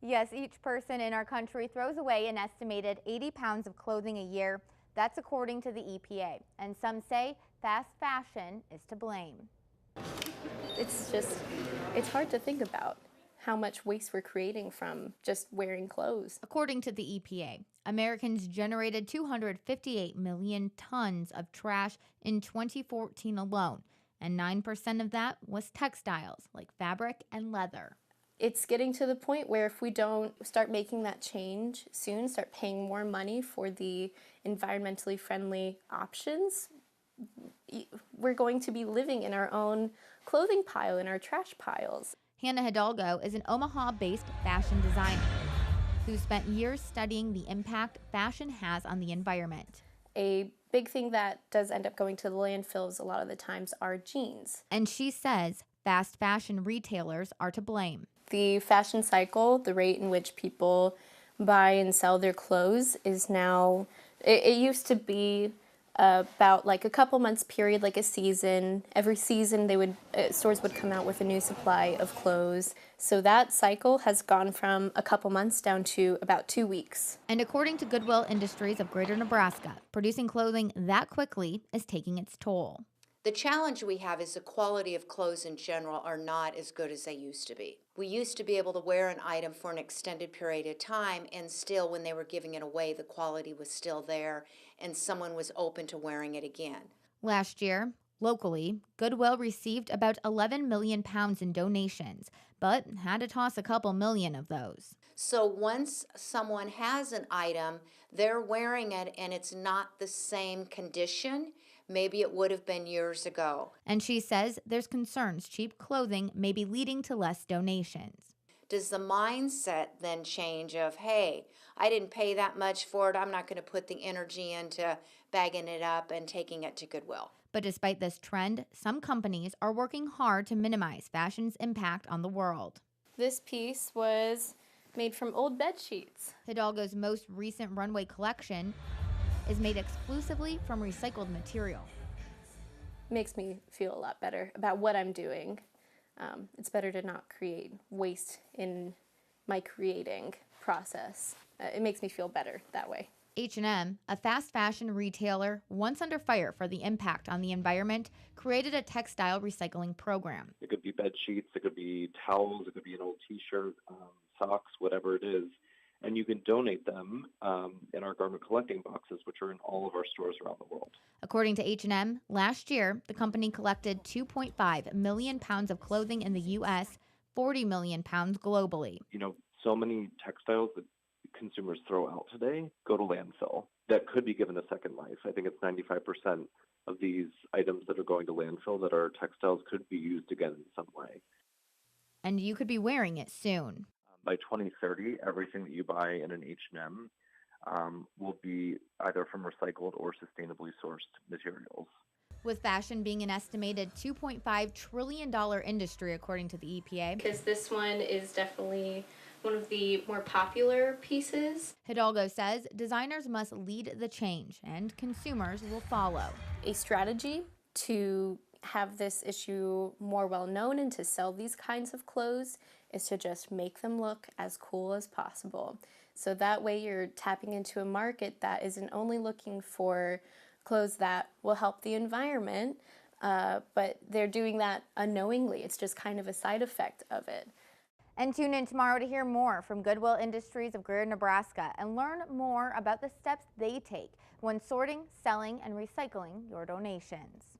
Yes, each person in our country throws away an estimated 80 pounds of clothing a year. That's according to the EPA. And some say fast fashion is to blame. It's hard to think about how much waste we're creating from just wearing clothes. According to the EPA, Americans generated 258 million tons of trash in 2014 alone, and 9% of that was textiles like fabric and leather. It's getting to the point where if we don't start making that change soon, start paying more money for the environmentally friendly options, we're going to be living in our own clothing pile, in our trash piles. Hannah Hidalgo is an Omaha-based fashion designer who spent years studying the impact fashion has on the environment. A big thing that does end up going to the landfills a lot of the times are jeans. And she says fast fashion retailers are to blame. The fashion cycle, the rate in which people buy and sell their clothes is now, it used to be about like a couple months period, like a season. Every season stores would come out with a new supply of clothes. So that cycle has gone from a couple months down to about 2 weeks. And according to Goodwill Industries of Greater Nebraska, producing clothing that quickly is taking its toll. The challenge we have is the quality of clothes in general are not as good as they used to be. We used to be able to wear an item for an extended period of time, and still when they were giving it away, the quality was still there and someone was open to wearing it again. Last year, locally, Goodwill received about 11 million pounds in donations, but had to toss a couple million of those. So once someone has an item, they're wearing it and it's not the same condition maybe it would have been years ago. And she says there's concerns cheap clothing may be leading to less donations. Does the mindset then change of, hey, I didn't pay that much for it, I'm not going to put the energy into bagging it up and taking it to Goodwill? But despite this trend, some companies are working hard to minimize fashion's impact on the world. This piece was made from old bed sheets. Hidalgo's most recent runway collection is made exclusively from recycled material. Makes me feel a lot better about what I'm doing. It's better to not create waste in my creating process. It makes me feel better that way. H&M, a fast fashion retailer once under fire for the impact on the environment, created a textile recycling program. It could be bed sheets, it could be towels, it could be an old t-shirt, socks, whatever it is. And you can donate them in our garment collecting boxes, which are in all of our stores around the world. According to H&M, last year, the company collected 2.5 million pounds of clothing in the U.S., 40 million pounds globally. You know, so many textiles that consumers throw out today go to landfill that could be given a second life. I think it's 95% of these items that are going to landfill that are textiles could be used again in some way. And you could be wearing it soon. By 2030, everything that you buy in an H&M will be either from recycled or sustainably sourced materials. With fashion being an estimated $2.5 trillion industry, according to the EPA. Because this one is definitely one of the more popular pieces. Hidalgo says designers must lead the change and consumers will follow. A strategy to have this issue more well known and to sell these kinds of clothes is to just make them look as cool as possible. So that way you're tapping into a market that isn't only looking for clothes that will help the environment, but they're doing that unknowingly. It's just kind of a side effect of it. And tune in tomorrow to hear more from Goodwill Industries of Greater Nebraska and learn more about the steps they take when sorting, selling, and recycling your donations.